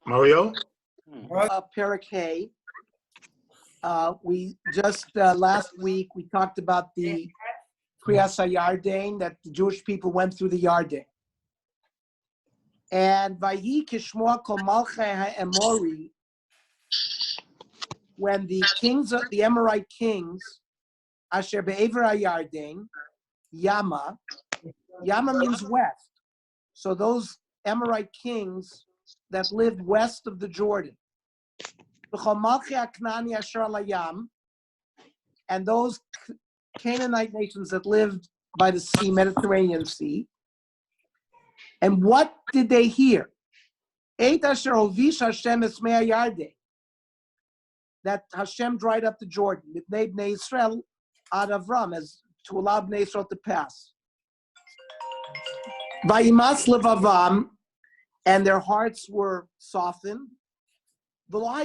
Mario? Perek Hay. We just last week we talked about the Kriyas HaYarden, that the Jewish people went through the Yarden. And Vayi Kishmoa Kol Malchei HaEmori, when the kings, the Amorite kings, Asher Be'ever HaYarden, Yama means west. So those Amorite kings that lived west of the Jordan. And those Canaanite nations that lived by the sea, Mediterranean Sea. And what did they hear? That Hashem dried up the Jordan, Bnei Israel ad Avram, as to allow Bnei Israel to pass. Vayimas levavam, and their hearts were softened. Now,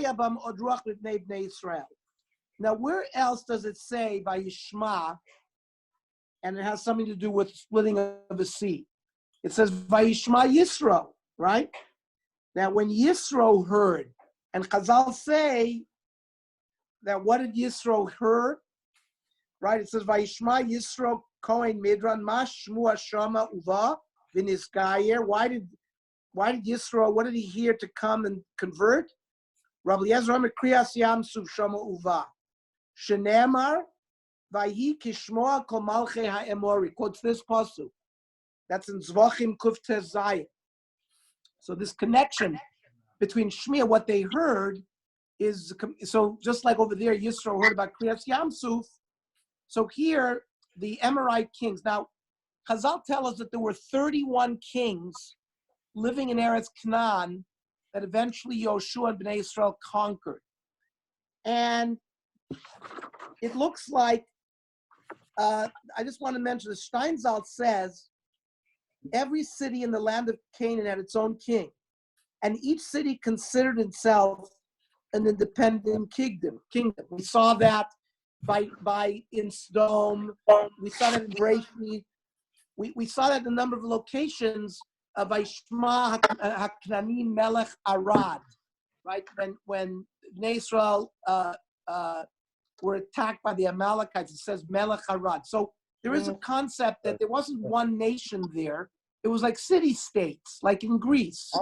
where else does it say Vayishma, and it has something to do with splitting of the sea? It says Vayishma Yisro, right? Now, when Yisro heard, and Chazal say that what did Yisro hear? Right? It says Vayishma Yisro Kohen Midran Mashmu Ashama Uva V'Nisgayer. Why did Yisro? What did he hear to come and convert? Rabbi Yezra Kriyas Yamsuf Shama Uva Shenemar Vayi Kishmoa Kol Malchei HaEmori. Quotes this pasuk. That's in Zvachim Kuftes Zayin. So this connection between Shmiya, what they heard, is so just like over there, Yisro heard about Kriyas Yamsuf. So here, the Amorite kings. Now, Chazal tell us that there were 31 kings living in Eretz Canaan that eventually Yoshua and Bnei Israel conquered. And it looks like, I just want to mention, the Steinsaltz says, every city in the land of Canaan had its own king. And each city considered itself an independent kingdom. We saw that in Sodom. We saw that in Brachni. We saw that in a number of locations of Vayishma Haknani Melech Arad, right? When Bnei Israel were attacked by the Amalekites, it says Melech Arad. So there is a concept that there wasn't one nation there. It was like city-states, like in Greece,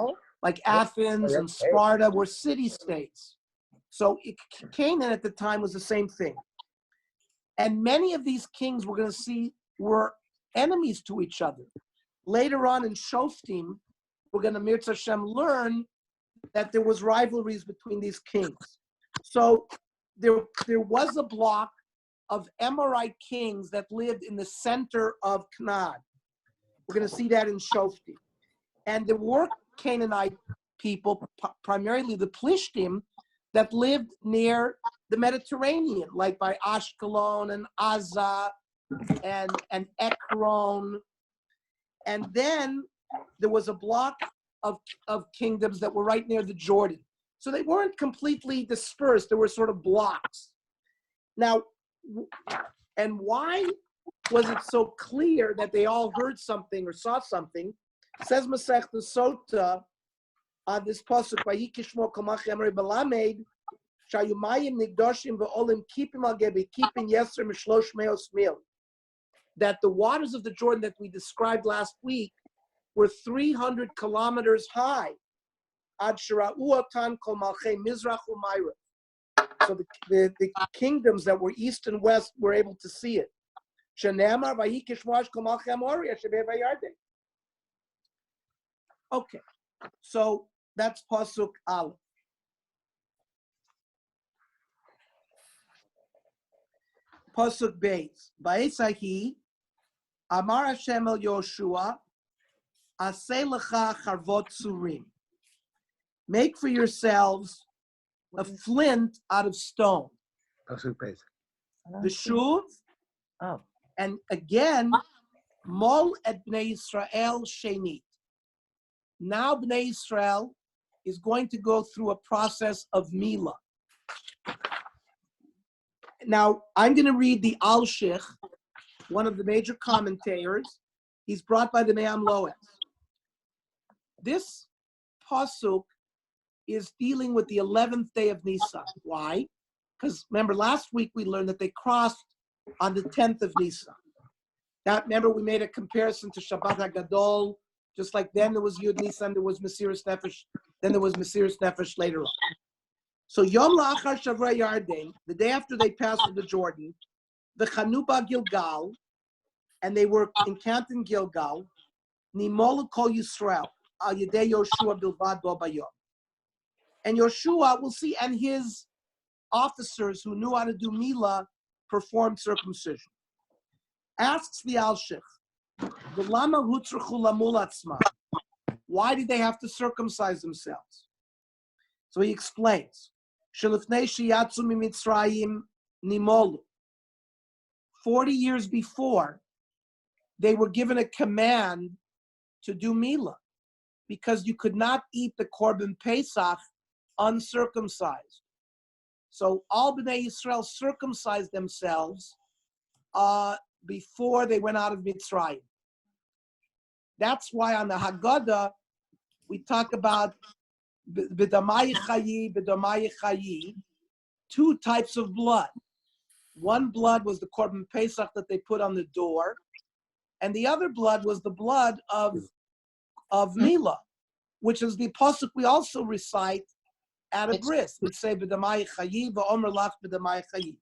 like Athens and Sparta were city-states. So Canaan at the time was the same thing. And many of these kings we're going to see were enemies to each other. Later on in Shoftim, we're going to Mirza Hashem learn that there was rivalries between these kings. So there was a block of Amorite kings that lived in the center of Canaan. We're going to see that in Shoftim. And there were Canaanite people, primarily the Plishtim, that lived near the Mediterranean, like by Ashkelon and Aza and Ekron. And then there was a block of kingdoms that were right near the Jordan. So they weren't completely dispersed. There were sort of blocks. Now, and why was it so clear that they all heard something or saw something? Says Masech the Sota on this pasuk, Vayikishmo Kamach Emre Balamed, Shayumayim Nigdoshim Ve'olim Kipim Al Gebi Kipim Yeser Mishlosh Meos Mil. That the waters of the Jordan that we described last week were 300 kilometers high. Ad Shira'uatan Kol Malchei Mizrach U'Mayra. So the kingdoms that were east and west were able to see it. Shenamar Vayikishmoash Kol Malchei Amori Asher Be'Vayarden. Okay, so that's pasuk Aleph. Pasuk Beis. Va'esahi Amar Hashem el Yoshua Aseh lecha charvot surim. Make for yourselves a flint out of stone. Pasuk Beis. The shuv. Oh. And again, mol et bnei Israel shenit. Now bnei Israel is going to go through a process of milah. Now, I'm going to read the Al-Shich, one of the major commentators. He's brought by the Me'am Loes. This pasuk is dealing with the 11th day of Nisan. Why? Because remember, last week we learned that they crossed on the 10th of Nisan. That, remember, we made a comparison to Shabbat HaGadol. Just like then there was Yud Nisan, there was Mesiras Nefesh, then there was Mesiras Nefesh later on. So Yom La'achar Shavrei Yarden, the day after they passed through the Jordan, the Chanuba Gilgal, and they were encamped in Gilgal, Nimolu Kol Yisrael, Al Yedei Yoshua Bilvad Bo Bayom. And Yoshua, we'll see, and his officers who knew how to do Milah performed circumcision. Asks the Alshich, why did they have to circumcise themselves? So he explains, 40 years before, they were given a command to do Milah, because you could not eat the Korban Pesach uncircumcised. So all Bnei Yisrael circumcised themselves before they went out of Mitzrayim. That's why on the Haggadah, we talk about B'damai Chayi, two types of blood. One blood was the Korban Pesach that they put on the door, and the other blood was the blood of Milah, which is the pasuk we also recite at a bris. We say B'damai Chayi, v'omer lach B'damai Chayi.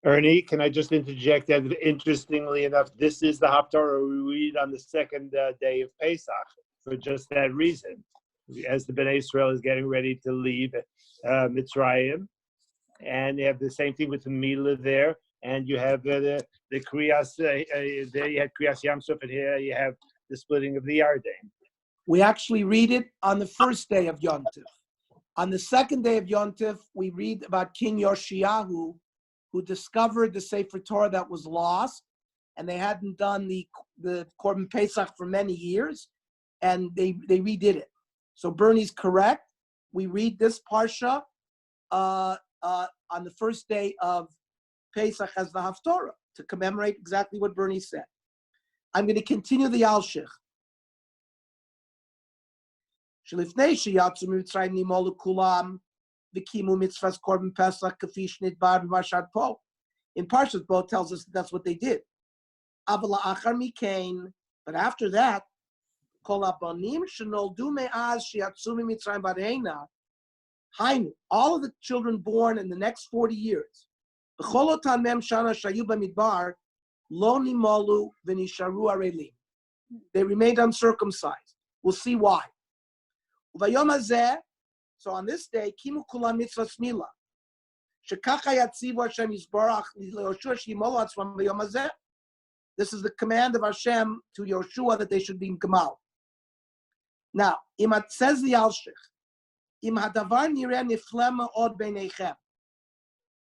Ernie, can I just interject that interestingly enough, this is the Haftarah we read on the second day of Pesach for just that reason. As the Bnei Israel is getting ready to leave Mitzrayim, and you have the same thing with the Milah there, and you have the Kriyas, there you had Kriyas Yamsuf, and here you have the splitting of the Yarden. We actually read it on the first day of Yom Tov. On the second day of Yom Tov, we read about King Yoshiyahu, who discovered the Sefer Torah that was lost, and they hadn't done the Korban Pesach for many years, and they redid it. So Bernie's correct. We read this parsha on the first day of Pesach as the Haftorah to commemorate exactly what Bernie said. I'm going to continue the Alshich. Shelifnei sheyatzu mitzrayim nimolu kulam. In Parshas Bo tells us that's what they did. But after that, all of the children born in the next 40 years, they remained uncircumcised. We'll see why. So on this day, Kimu Kula Mitzvah Smila. This is the command of Hashem to Yoshua that they should be Gemal. Now, says the Alshich,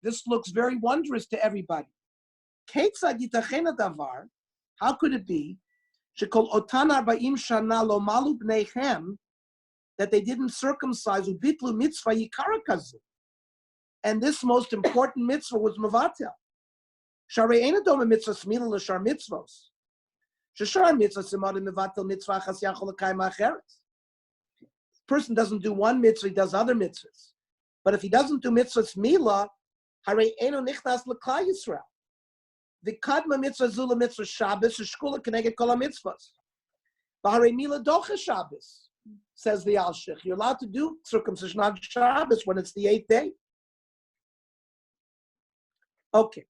this looks very wondrous to everybody. How could it be that they didn't circumcise ubitlu mitzvah yikara kazu, and this most important mitzvah was mevatel. Sharei ena doma mitzvah smila l'shar mitzvos. Sheshar mitzvah simad mevatel mitzvah chas yachol l'kayim acheres. Person doesn't do one mitzvah, he does other mitzvahs. But if he doesn't do mitzvah smila, harei eno nichnas l'klal Yisrael. The kadma mitzvah zula mitzvah Shabbos shkula keneged kol mitzvahs. V'harei mila docha Shabbos. Says the Alshich, you're allowed to do circumcision on Shabbos when it's the 8th day. Okay.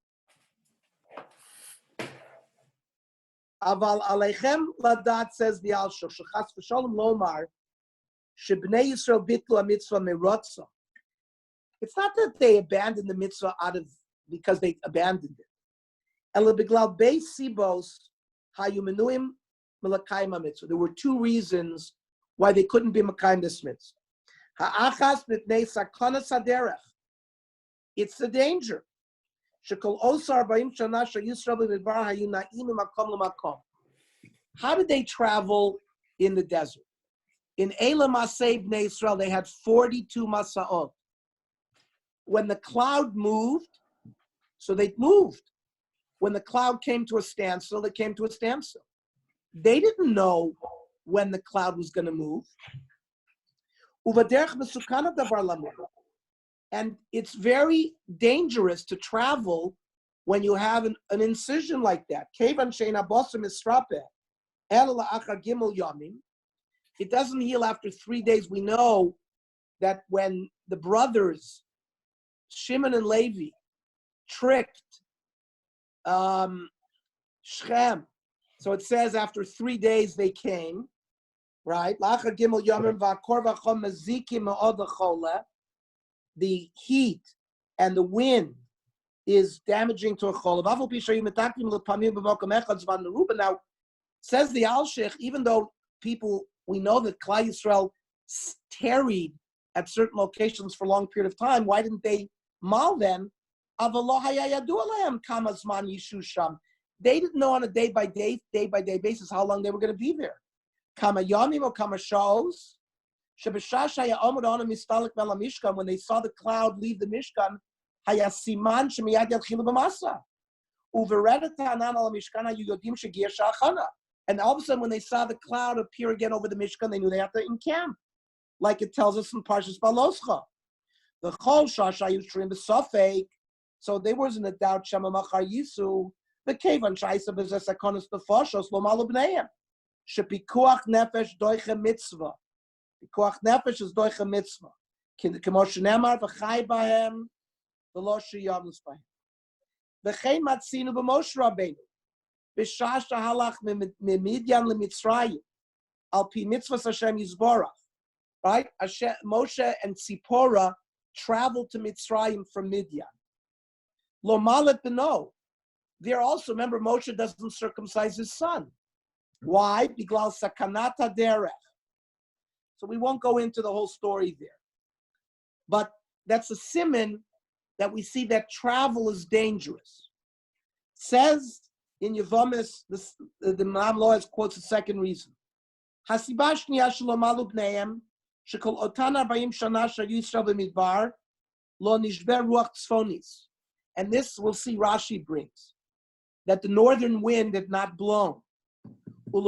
Aval aleichem ladat, says the Alshich, shechas v'sholem lomar shebnei Yisrael bitlu ha-mitzvah merotza. It's not that they abandoned the mitzvah because they abandoned it. Ela beglal beis sibos hayu menuim melakayim ha-mitzvah. There were two reasons why they couldn't be Makayim this mitzvah. Ha'achas b'tnei sakonas haderech. It's the danger. Shekol osar ba'im shana sheyisrael b'midbar hayu na'im makom l'makom. How did they travel in the desert? In Elam Masei Bnei Yisrael, they had 42 masaot. When the cloud moved, so they moved. When the cloud came to a standstill, they came to a standstill. They didn't know when the cloud was going to move. Uvaderech mesukana davar lamur. And it's very dangerous to travel when you have an incision like that. Kevan sheina bosim isrape el la'achar gimel yamim. It doesn't heal after 3 days. We know that when the brothers Shimon and Levi tricked Shechem, so it says after 3 days they came, right? La'achar gimel yamim va'kor v'chom mazikim ma'od l'chole. The heat and the wind is damaging to a chol. Now, says the Al-Sheikh, even though people, we know that Klal Yisrael tarried at certain locations for a long period of time, why didn't they mal then? They didn't know on a day-by-day basis how long they were going to be there. Kama yamim or kama shos. When they saw the cloud leave the Mishkan, and all of a sudden when they saw the cloud appear again over the Mishkan, they knew they had to encamp, like it tells us in Parshas Baloscha. The Chol Shashayu Shrim B'Safek, so there wasn't a doubt Shema Machar Yisu, the Kevan Shaisa B'Zesakonis Nefashos Lo Malu B'Neim, Shepikuach Nefesh Doiche Mitzvah. Koach nefesh is doicha mitzvah. K'mo shenemar v'chai b'hem v'lo sheyavnus b'hem. V'chein matzinu b'Moshe Rabbeinu b'shah shehalach mimidyan lemitzrayim al pi mitzvahs Hashem yizborach. Right? Moshe and Tzipora traveled to Mitzrayim from Midian. Lo malet b'no. There also, remember, Moshe doesn't circumcise his son. Why? Biglal sakanata derech. So we won't go into the whole story there. But that's a siman that we see that travel is dangerous. Says in Yevomis, the Ma'am Loaz quotes a second reason. Hasiba shniya shelo malu bneihem shekol otan 40 shana shayu Yisrael b'midbar lo nishber ruach tzfonis. And this we'll see Rashi brings, that the northern wind had not blown. This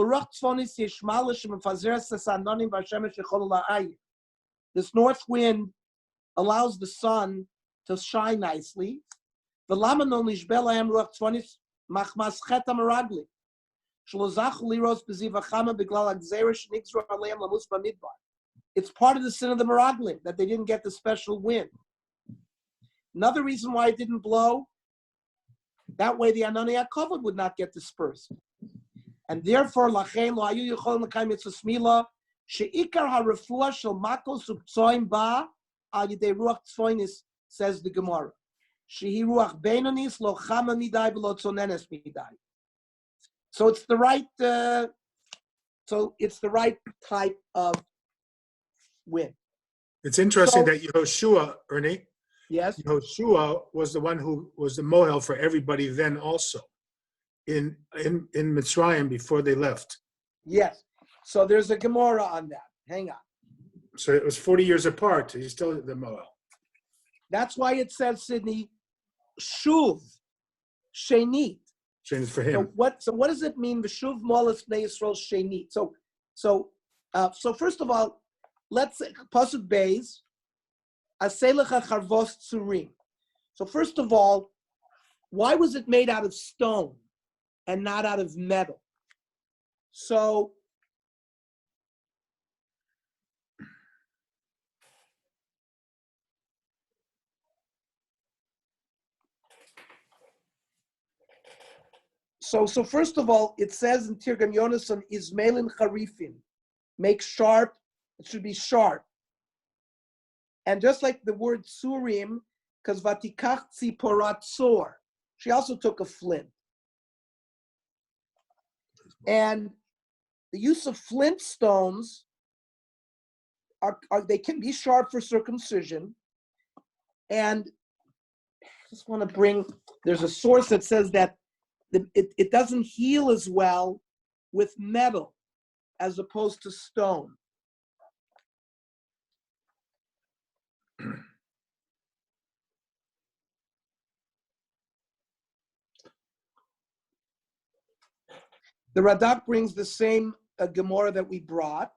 north wind allows the sun to shine nicely. It's part of the sin of the Meraglim that they didn't get the special wind. Another reason why it didn't blow, that way the Anani HaKavod would not get dispersed. And therefore, lachein lo hayu yicholim l'kayim mitzvah smila sheikar harefua shel makos uptsoim ba al yidei ruach tzfoinis, says the Gemara. Shehi ruach beinonis lo chama midai v'lo tzonenes midai. So it's the right type of wind. It's interesting that Yehoshua, Ernie. Yes. Yehoshua was the one who was the Mohel for everybody then also. In Mitzrayim before they left. Yes. So there's a Gemara on that. Hang on. So it was 40 years apart. He's still the Moel. That's why it says, Sydney, Shuv, Shenit. Shenit for him. So what does it mean? V'shuv molas bnei Yisrael Shenit. So first of all, let's say Pasuk Beis, Aselecha Charvos Tzurim. So first of all, why was it made out of stone and not out of metal? So first of all, it says in Tirgam Yonason, Ismailin Charifin, make sharp, it should be sharp. And just like the word Tzurim, because Vatikach Tziporat Tzor, she also took a flint. And the use of flint stones are they can be sharp for circumcision. And I just want to bring, there's a source that says that it doesn't heal as well with metal as opposed to stone. The Radak brings the same Gemara that we brought.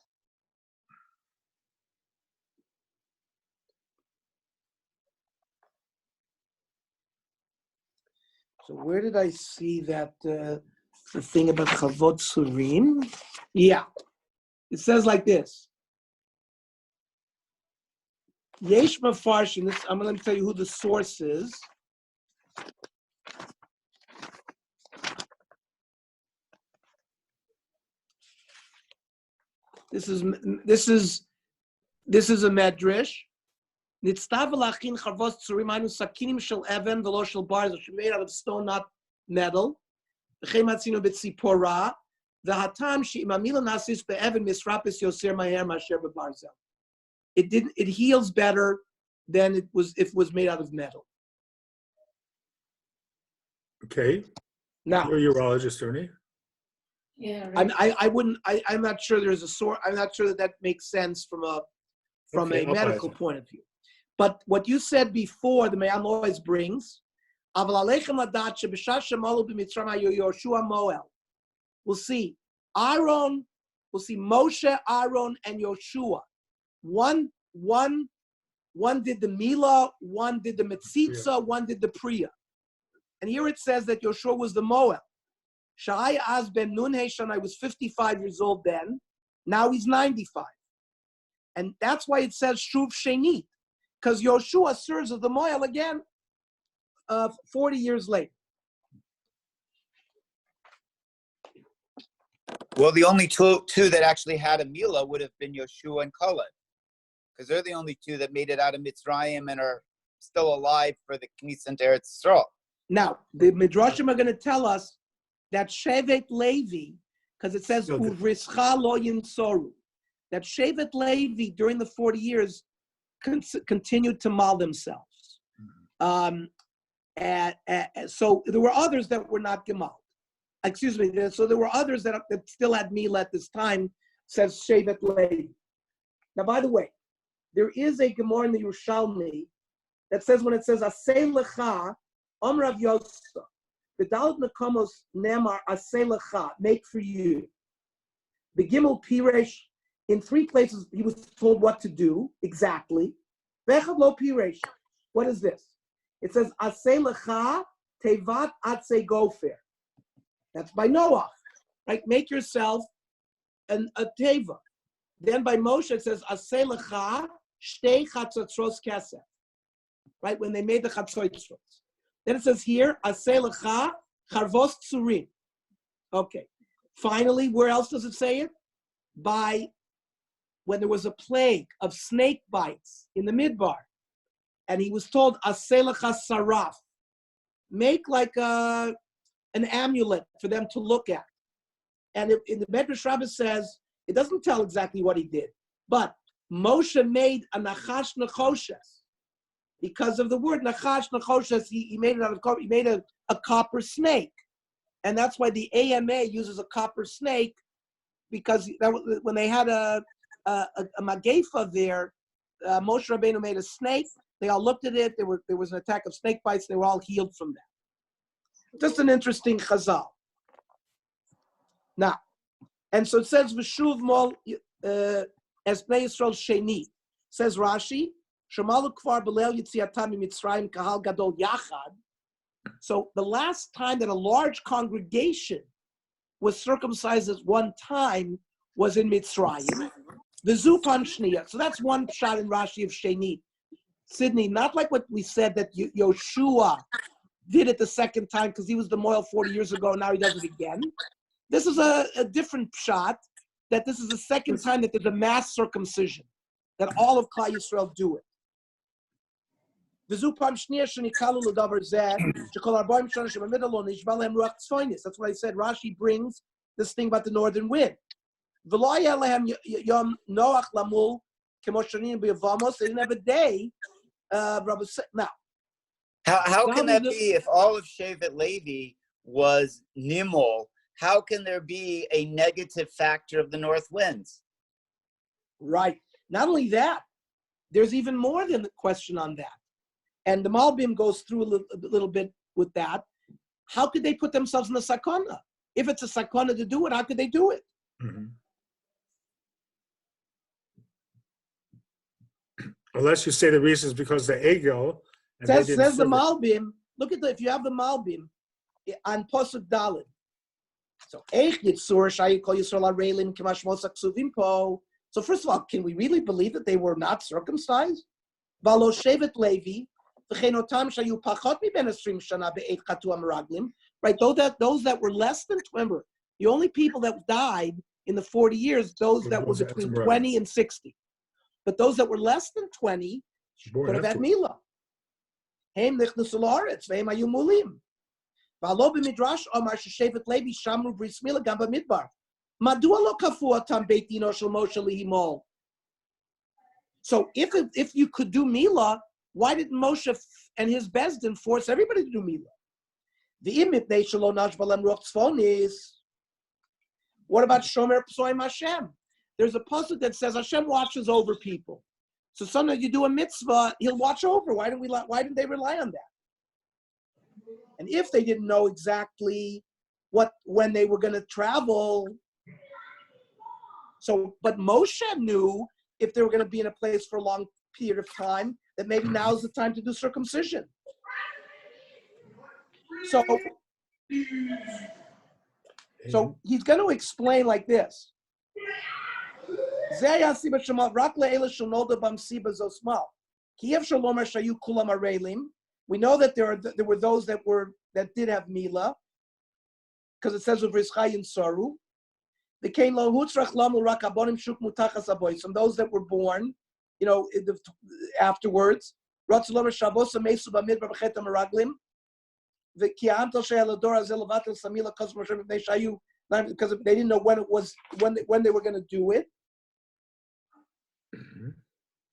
So where did I see that the thing about Chavod Surim? Yeah, it says like this. Yesh Mefarshim. This I'm going to tell you who the source is. This is a medrash. Nitztav lachin Chavos Tzurim anu sakinim shel even v'lo shel bar. They should be made out of stone, not metal. V'chein matzino b'tzipora. V'hatam she'im amila nasis be'even misrapis yoser maher masher bebarzel. It heals better than it was if it was made out of metal. Okay. Now, You're a urologist, Ernie. Yeah, right. I'm not sure there's a source. I'm not sure that makes sense from a Okay, I'll buy medical it. point of view. But what you said before, the Mayam always brings, we'll see Aaron, we'll see Moshe, Aaron, and Yoshua. One did the Mila, one did the Metzitza, one did the Priya. And here it says that Yoshua was the Moel. Shai Az ben Nun Heshan, I was 55 years old then. Now he's 95. And that's why it says Shuv Shenit, because Yoshua serves as the Moel again 40 years later. Well, the only two that actually had a Mila would have been Yoshua and Caleb, because they're the only two that made it out of Mitzrayim and are still alive for the Knesset to Eretz Yisrael. Now, the Midrashim are going to tell us that Shevet Levi, because it says Uvrischa lo yinsoru, that Shevet Levi during the 40 years continued to mal themselves. So there were others that were not gemalt. Excuse me. So there were others that still had mila at this time, says Shevet Levi. Now, by the way, there is a Gemara in the Yerushalmi that says when it says Asay Lecha, Omrav Yosef, the Dalet Nekamos Nemar Asay Lecha, make for you. The Gimel Piresh, in 3 places he was told what to do exactly. Vechad Lo Piresh. What is this? It says Asay Lecha Tevat Atzei Gofer. That's by Noah, right? Make yourself a teva. Then by Moshe it says Asay Lecha Shtei Chatzotzros Kesef. Right, when they made the Chatzotzros. Then it says here, Asay Lecha Charvos Tzurim. Okay. Finally, where else does it say it? By when there was a plague of snake bites in the Midbar, and he was told, Asay Lecha Saraf. Make like an amulet for them to look at. And in the Medrash Rabbah says, it doesn't tell exactly what he did, but Moshe made a Nachash Nechoshes. Because of the word Nachash Nechoshes, he made it out of copper. He made a copper snake, and that's why the AMA uses a copper snake, because when they had a magefa there, Moshe Rabbeinu made a snake. They all looked at it. There was an attack of snake bites. They were all healed from that. Just an interesting chazal. Now, and so it says V'shuv mol as Bnei Yisrael sheni. Says Rashi. So the last time that a large congregation was circumcised at one time was in Mitzrayim. The Zupan Shniya. So that's one shot in Rashi of Sheni. Sydney, not like what we said that Yoshua did it the second time because he was the Moel 40 years ago, now he does it again. This is a different shot, that this is the second time that there's a mass circumcision, that all of Klal Yisrael do it. That's what I said. Rashi brings this thing about the northern wind. They didn't have a day. Now, how can that be if all of Shevet Levi was Nimol? How can there be a negative factor of the north winds? Right. Not only that, there's even more than the question on that. And the Malbim goes through a little bit with that. How could they put themselves in the sakana? If it's a sakana to do it, how could they do it? Mm-hmm. Unless you say the reason is because the ego. Says the Malbim. Look at if you have the Malbim, on Posuk Daled. So Eich Yitzur Shayi Kol Yisrael Areilim K'mash Mosak Suvim Po. So first of all, can we really believe that they were not circumcised? Valo Shevet Levi V'chenotam Shayu Pachot Miben Esrim Shana Be'eit Chatu Amaraglim. Right, those that were less than, remember, the only people that died in the 40 years, those that were between 20 and 60. But those that were less than 20 could have had Milah. Heim nichnasu la'aretz ve'hem hayu mulim. V'alo b'midrash omar sheshevet Levi shamru bris milah gam b'midbar. Madua lo kafu atam beit dino shel Moshe lihimol. So if you could do Milah, why didn't Moshe and his Bezdin force everybody to do Milah? What about Shomer Psoim Hashem? There's a pasuk that says Hashem watches over people. So sometimes you do a mitzvah, he'll watch over. Why didn't they rely on that? And if they didn't know exactly when they were going to travel, but Moshe knew if they were going to be in a place for a long period of time, that maybe now's the time to do circumcision. So he's going to explain like this. We know that there were those that did have Milah, because it says of Rizchai and Saru. From those that were born, afterwards. Because they didn't know when it was, when they were going to do it.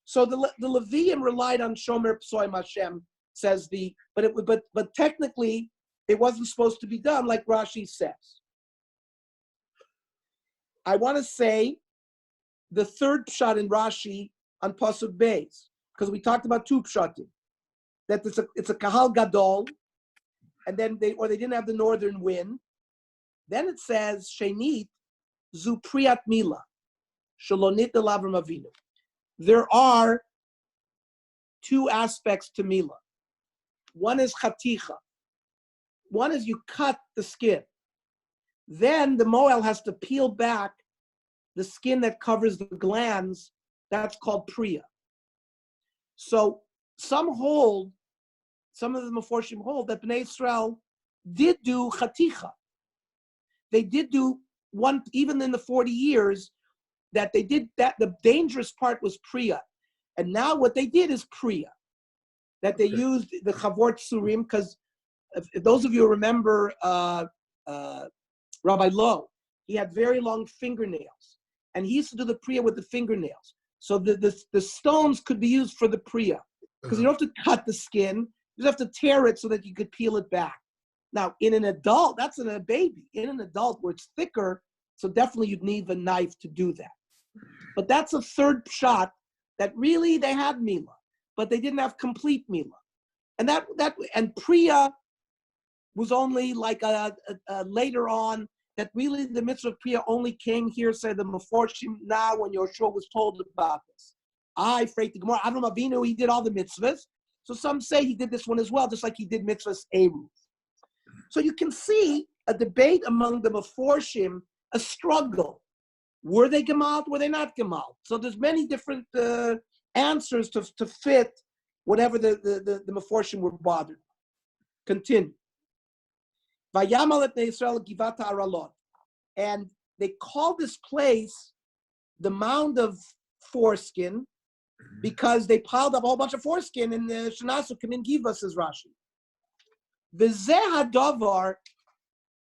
So the Leviim relied on Shomer Psoim Hashem, says but technically it wasn't supposed to be done like Rashi says. I want to say the third pshat in Rashi on Pasuk Beis, because we talked about two pshatim, that it's a kahal gadol, and then they didn't have the northern wind. Then it says Shenit zu priyat Milah shalonit l'Avram Avinu. There are two aspects to Milah. One is chaticha. One is you cut the skin. Then the Moel has to peel back the skin that covers the glands. That's called priya. So some of the Meforshim hold that Bnei Israel did do chaticha. They did do one, even in the 40 years that they did that. The dangerous part was priya. And now what they did is priya. That they used the chavort surim, because if those of you remember Rabbi Lowe, he had very long fingernails. And he used to do the priya with the fingernails. So the stones could be used for the priya. Because you don't have to cut the skin. You just have to tear it so that you could peel it back. Now, in an adult, that's in a baby. In an adult where it's thicker, so definitely you'd need a knife to do that. But that's a third shot that really they had Milah, but they didn't have complete Milah. And Priya was only like later on, that really the mitzvah of Priya only came here, say the Meforshim, now when Yoshua was told about this. I freight the Gemara, Avram Avinu, he did all the mitzvahs. So some say he did this one as well, just like he did mitzvahs Eru. So you can see a debate among the Meforshim, a struggle. Were they gemalt? Were they not gemalt? So there's many different answers to fit whatever the Meforshim were bothered. Continue. Vayamal et Israel Givata Aralot. And they call this place the Mound of Foreskin because they piled up a whole bunch of foreskin in the Shanasu Kamin Giva, says Rashi. V'zeh hadavar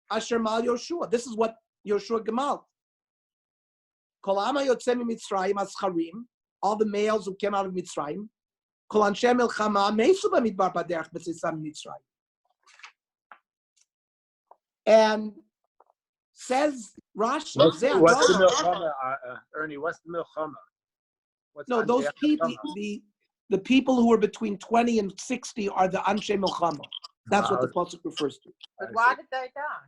asher mal Yoshua. This is what Yoshua gemalt. Kol ama yotzei miMitzrayim ascharim, all the males who came out of Mitzrayim. Kol anshe milchama meisu b'midbar baderech b'tzisam Mitzrayim. And says Rashi, what's the milchama, Ernie? What's the milchama? No, those people, the people who are between 20 and 60 are the anshe milchama. That's what the pasuk refers to. But why did they die?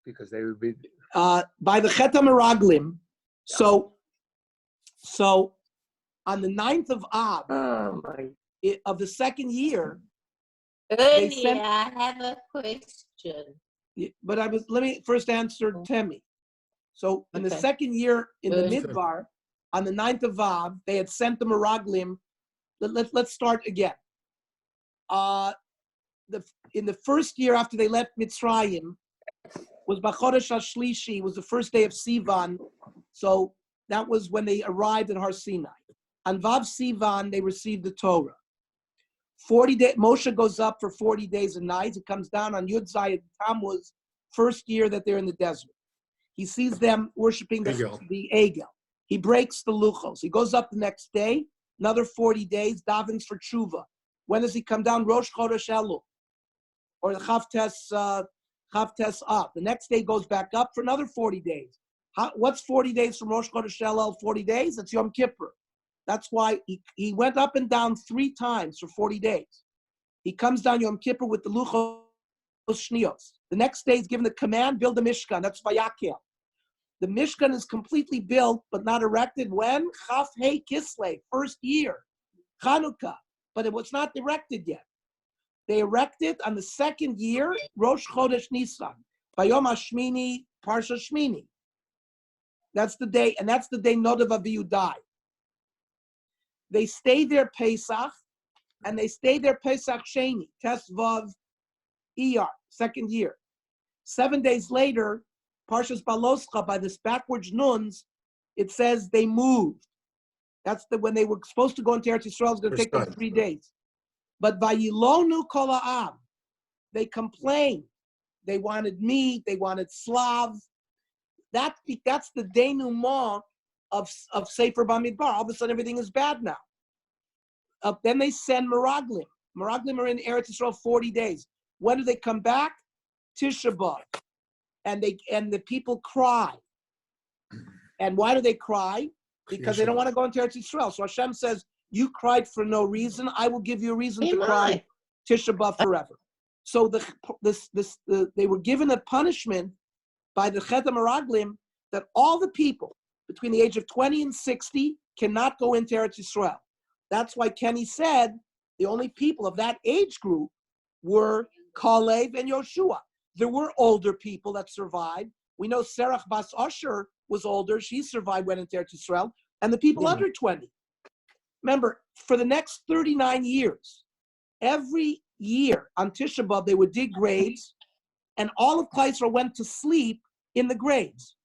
Because they would be by the Chet HaMeraglim. So on the 9th of Av of the second year, They Ernie, sent, I have a question. but let me first answer Temi. So in the Okay. second year in the Good. Midbar, on the 9th of Av, they had sent the Meraglim. Let's start again. In the first year after they left Mitzrayim was Bachodesh HaShlishi, was the first day of Sivan. So that was when they arrived at Har Sinai. On Vav Sivan, they received the Torah. 40 days, Moshe goes up for 40 days and nights. It comes down on Yud Zayid Tammuz, first year that they're in the desert. He sees them worshiping the Egel. He breaks the luchos. He goes up the next day, another 40 days, davens for tshuva. When does he come down? Rosh Chodesh Elul, or the Chavtes Av. The next day goes back up for another 40 days. What's 40 days from Rosh Chodesh Elul? 40 days? It's Yom Kippur. That's why he went up and down 3 times for 40 days. He comes down Yom Kippur with the luchos shnios. The next day he's given the command, build the Mishkan. That's Vayakel. The Mishkan is completely built, but not erected when? Chaf Hei Kislev, first year. Chanukah. But it was not erected yet. They erected on the second year, Rosh Chodesh Nisan. Bayom HaShmini, Parsha Shmini. That's the day, and that's the day Nodav Avihu died. They stayed there Pesach, and they stayed there Pesach Sheni, Tesvav Iyar, second year. 7 days later, Parshas Baloscha, by this backwards nuns, it says they moved. That's when they were supposed to go into Eretz Yisrael. It's going to take them 3 days. But Vayilonu Kol Ha'am, they complained. They wanted meat. They wanted slav. That's the denouement of Sefer Bamidbar. All of a sudden, everything is bad now. Then they send Meraglim. Meraglim are in Eretz Yisrael 40 days. When do they come back? Tisha B'Av. And the people cry. And why do they cry? Because they don't want to go into Eretz Yisrael. So Hashem says, you cried for no reason. I will give you a reason to cry Tisha B'Av forever. So they were given a punishment by the Chet HaMeraglim that all the people between the age of 20 and 60 cannot go into Eretz Yisrael. That's why Kenny said the only people of that age group were Kalev and Yoshua. There were older people that survived. We know Serach Bas Asher was older. She survived, went into Eretz Yisrael. And the people under 20. Remember, for the next 39 years, every year on Tisha B'Av, they would dig graves, and all of Klal Yisrael went to sleep in the graves.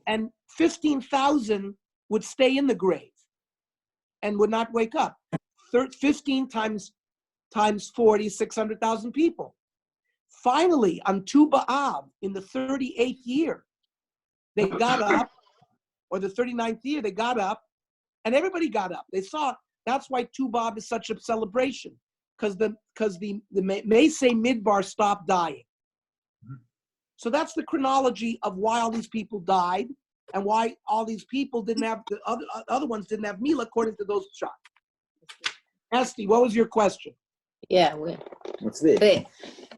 And 15,000 would stay in the grave and would not wake up. 15 times 40, 600,000 people. Finally, on Tu B'Av, in the 38th year, they got up, or the 39th year, they got up, and everybody got up. They saw, that's why Tu B'Av is such a celebration, because the Meisei Midbar stopped dying. So that's the chronology of why all these people died, and why all these people didn't have, the other ones didn't have meal according to those shots. Esty, what was your question? Yeah, What's this?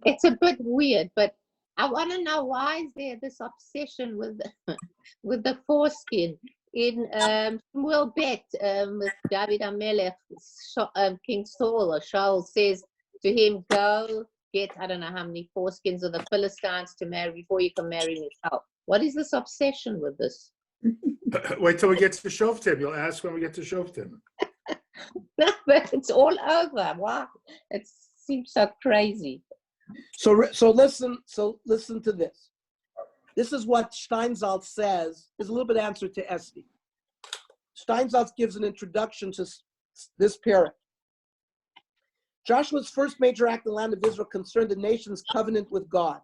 It's a bit weird, but I want to know, why is there this obsession with the foreskin? In Shmuel Bet, with David HaMelech, King Saul or Shaul says to him, go get, I don't know how many foreskins of the Philistines to marry before you can marry Michal. What is this obsession with this? Wait till we get to Shoftim. You'll ask when we get to Shoftim. But it's all over. Wow, it seems so crazy. So listen to this. This is what Steinsaltz says. Is a little bit answer to Esty. Steinsaltz gives an introduction to this parent. Joshua's first major act in the land of Israel concerned the nation's covenant with God.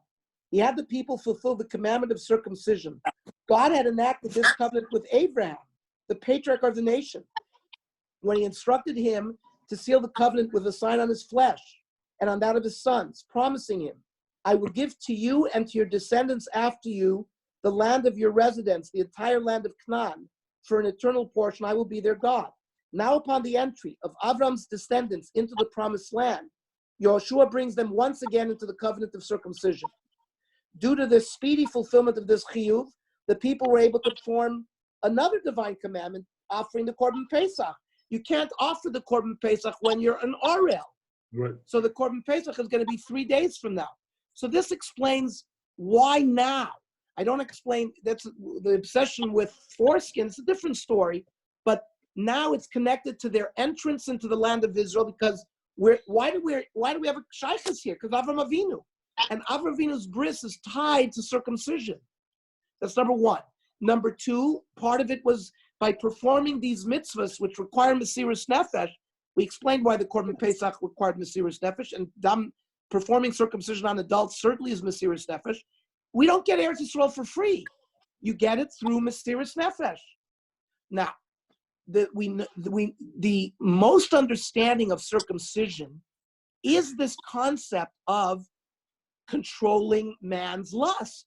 He had the people fulfill the commandment of circumcision. God had enacted this covenant with Abraham, the patriarch of the nation, when he instructed him to seal the covenant with a sign on his flesh and on that of his sons, promising him, I will give to you and to your descendants after you the land of your residence, the entire land of Canaan, for an eternal portion. I will be their God. Now upon the entry of Avram's descendants into the promised land, Joshua brings them once again into the covenant of circumcision. Due to the speedy fulfillment of this chiyuv, the people were able to perform another divine commandment, offering the Korban Pesach. You can't offer the Korban Pesach when you're an Orel. Right. So the Korban Pesach is going to be 3 days from now. So this explains why now. I don't explain, that's the obsession with foreskin. It's a different story, but now it's connected to their entrance into the land of Israel because why do we have a shaykhus here? Because Avram Avinu. And Avram Avinu's bris is tied to circumcision. That's number one. Number two, part of it was by performing these mitzvahs, which require Mesiras Nefesh. We explained why the Korban Pesach required Mesiras Nefesh, and performing circumcision on adults certainly is Mesiras Nefesh. We don't get Eretz Yisrael for free. You get it through Mesiras Nefesh. Now, the most understanding of circumcision is this concept of controlling man's lust.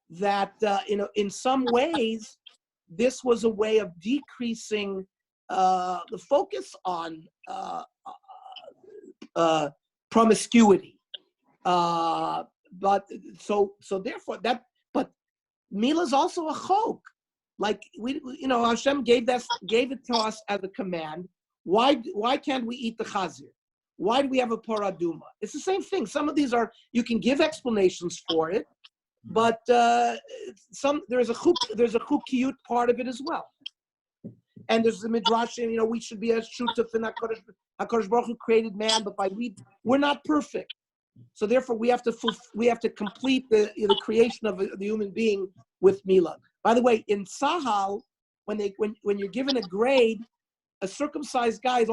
That in some ways, this was a way of decreasing the focus on promiscuity. But therefore but Mila is also a chok. Like Hashem gave it to us as a command. Why can't we eat the chazir? Why do we have a paraduma? It's the same thing. Some of these you can give explanations for it, but there's a chukiyut part of it as well. And there's the midrashim. We should be as shutaf in HaKadosh Baruch Hu created man, but we're not perfect. So therefore, we have to complete the creation of the human being with Mila. By the way, in Sahal, when you're given a grade, a circumcised guy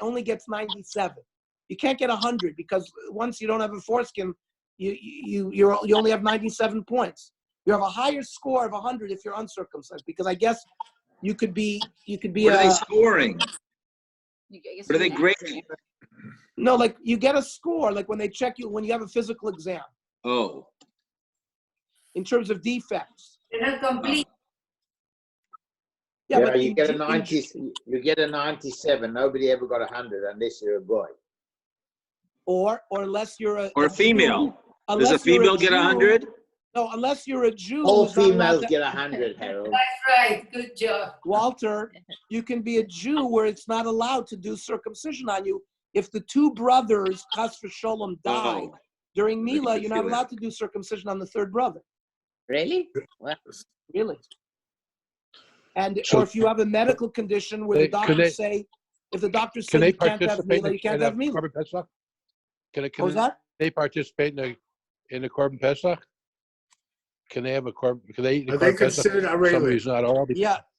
only gets 97. You can't get 100 because once you don't have a foreskin, you only have 97 points. You have a higher score of 100 if you're uncircumcised, because I guess you could be. What are they scoring? What are they grading? No, like you get a score, like when they check you when you have a physical exam. Oh. In terms of defects. They're not complete. Yeah, but you get a 90. You get a 97. Nobody ever got 100 unless you're a boy. Or unless you're a female. Does a female get 100? No, unless you're a Jew. All females get 100, Harold. That's right. Good job. Walter, you can be a Jew where it's not allowed to do circumcision on you. If the two brothers, Chas v'Sholom, died during Mila, you're not allowed to do circumcision on the third brother. Really? What? Really. Or if you have a medical condition where the doctors say you can't have Mila, you can't have Mila. Can they participate in the Korban Pesach? Can they have a Korban? Can they eat the Are they Korban Pesach? considered Araylim? Somebody who's not oral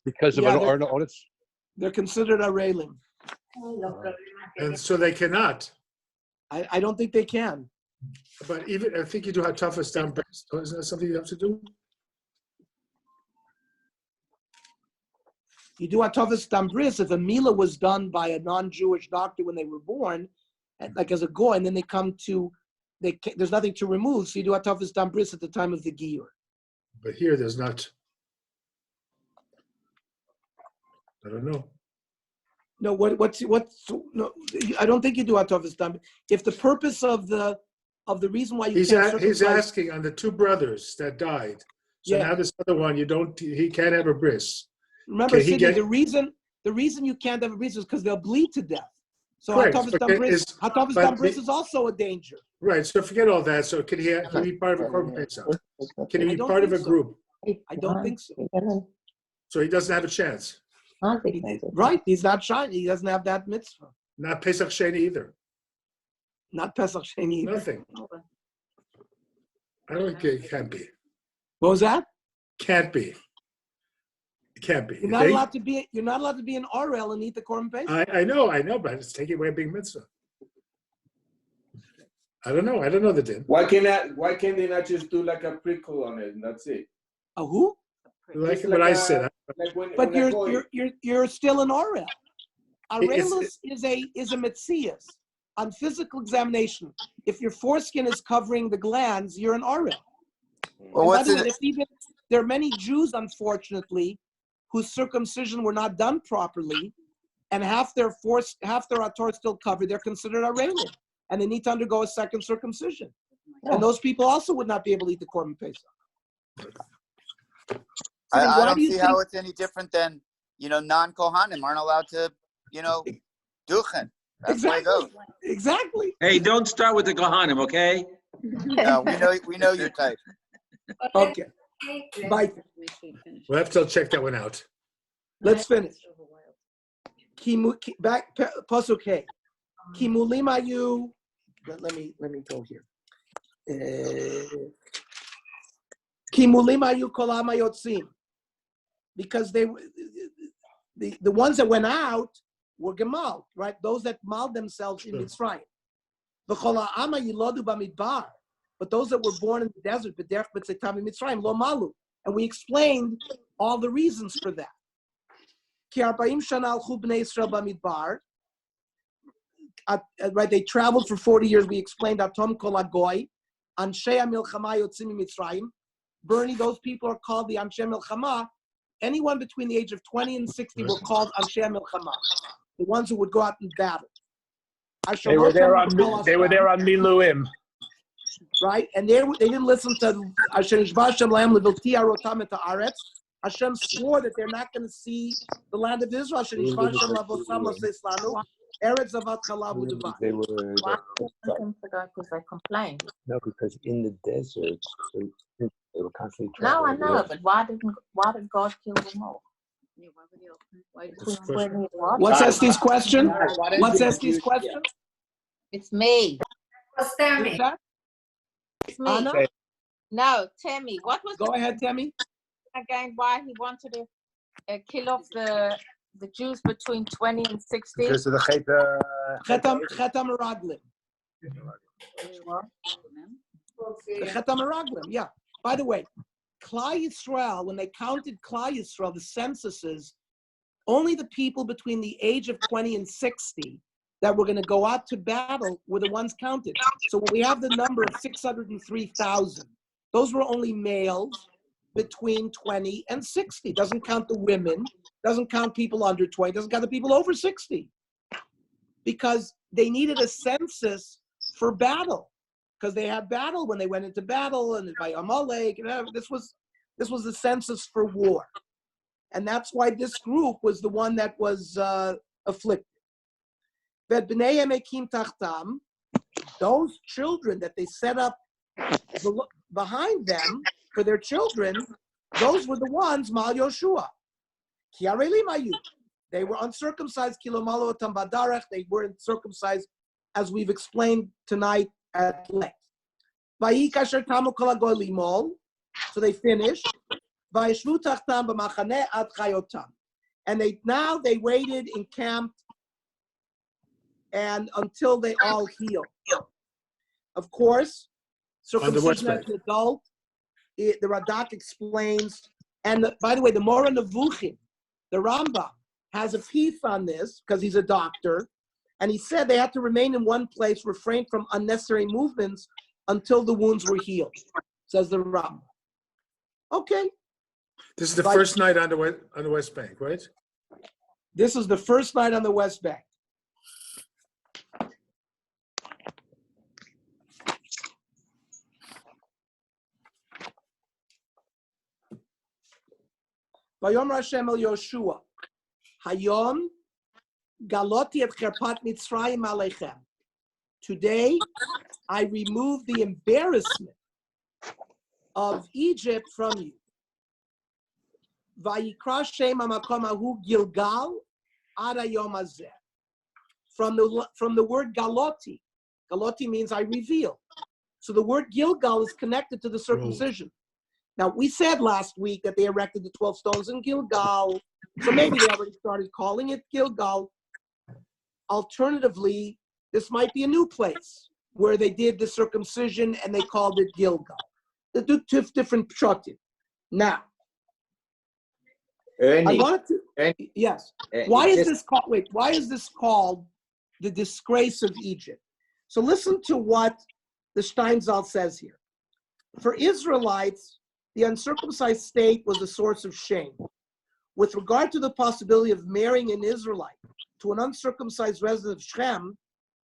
because of an ordinance? They're considered Araylim. And so they cannot. I don't think they can. But even I think you do have toughest down breast. Isn't that something you have to do? You do Atavas Dambris if a Mila was done by a non-Jewish doctor when they were born, like as a goy, and then they come to, there's nothing to remove, so you do Atavas Dambris at the time of the Giyur. But here there's not. I don't know. No, no, I don't think you do Atavas Dambris. If the purpose of the reason why you can't he's asking on the two brothers that died. So now this other one, he can't have a bris. Remember, Sidney, the reason you can't have a bris is because they'll bleed to death. So Hatavas Dambris is also a danger. Right. So forget all that. So can he be part of a Korban Pesach? Can he be part of a group? I don't think so. So he doesn't have a chance. Right. He's not shiny. He doesn't have that mitzvah. Not Pesach Sheni either. Not Pesach Sheni either. Nothing. I don't think it can't be. What was that? Can't be. It can't be. You're not allowed to be. You're not allowed to be an RL and eat the Korban Pesach. I know, but it's taking away a big mitzvah. I don't know the din. Why can't they not just do like a prickle on it and that's it? A who? Like what I said. But you're still an RL. Aurelus is a metzias. On physical examination, if your foreskin is covering the glands, you're an RL. Well, there are many Jews, unfortunately, whose circumcision were not done properly, and half their ator is still covered. They're considered Araylim, and they need to undergo a second circumcision. And those people also would not be able to eat the Korban Pesach. I don't see how it's any different than, non-Kohanim aren't allowed to, duchen. That's my vote. Exactly. Hey, don't start with the Kohanim, okay? No, we know your type. Okay. Bye. We'll have to check that one out. Let's finish. Back Pasuk K. Kimulimayu. Let me go here. Kimulimayu kolamayotzim. Because they the ones that went out were gemal, right? Those that mauled themselves in Mitzrayim. V'chola'ama yilodu b'midbar. But those that were born in the desert, b'derech b'tzetam Mitzrayim lo malu. And we explained all the reasons for that. Ki 40 shana alchu b'nei Yisrael b'midbar. Right, they traveled for 40 years. We explained Atom Kol Agoy, Anshei HaMilchama Yotzim Mitzrayim. Bernie, those people are called the Anshei Milchama. Anyone between the age of 20 and 60 were called Anshei HaMilchama, the ones who would go out in battle. They were there on Miluim. Right, and they didn't listen to Asher Nishba Hashem Lahem Leviltia Rotam et Haaretz. Hashem swore that they're not going to see the land of Israel. Asher Nishba Hashem Lavosam Loseslanu. Eretz Avat Chalav U'Dvash. They were Why didn't they go? Because they complained. no, because in the desert they were constantly No, I traveling. know, but why did God kill them all? What's Esti's question? What's Esti's question? It's me. What's that? It's me. Anna? No, Tammy. What was Go ahead, Tammy. again why he wanted to kill off the Jews between 20 and 60? Because of the Chetam Meraglim. The Chetam Meraglim, yeah. By the way, Klal Yisrael, when they counted Klal Yisrael, the censuses, only the people between the age of 20 and 60 that were going to go out to battle were the ones counted. So when we have the number of 603,000, those were only males between 20 and 60. Doesn't count the women, doesn't count people under 20, doesn't count the people over 60. Because they needed a census for battle. Because they had battle when they went into battle, and by Amalek, this was the census for war. And that's why this group was the one that was afflicted. Those children that they set up behind them for their children, those were the ones, Mal Yoshua. They were uncircumcised, they weren't circumcised, as we've explained tonight at length. So they finished. And they waited, encamped, and until they all healed. Of course, circumcision as an adult, the Radak explains, and by the way, the Mora Nevuchim, the Rambam, has a piece on this because he's a doctor, and he said they had to remain in one place, refrain from unnecessary movements until the wounds were healed, says the Rambam. Okay. This is the first night on the West Bank, right? This is the first night on the West Bank. Vayom Hashem el Yoshua, Hayom galoti et cherpat Mitzrayim aleichem. Today, I remove the embarrassment of Egypt from you. Vayikra Shem hamakom hahu Gilgal ad hayom hazeh. From the word galoti. Galoti means I reveal. So the word Gilgal is connected to the circumcision. Now, we said last week that they erected the 12 stones in Gilgal, so maybe they already started calling it Gilgal. Alternatively, this might be a new place where they did the circumcision and they called it Gilgal. They do two different pshatim. Now, Ernie, I wanted to, yes. Why is this called the disgrace of Egypt? So listen to what the Steinsaltz says here. For Israelites, the uncircumcised state was a source of shame. With regard to the possibility of marrying an Israelite to an uncircumcised resident of Shem,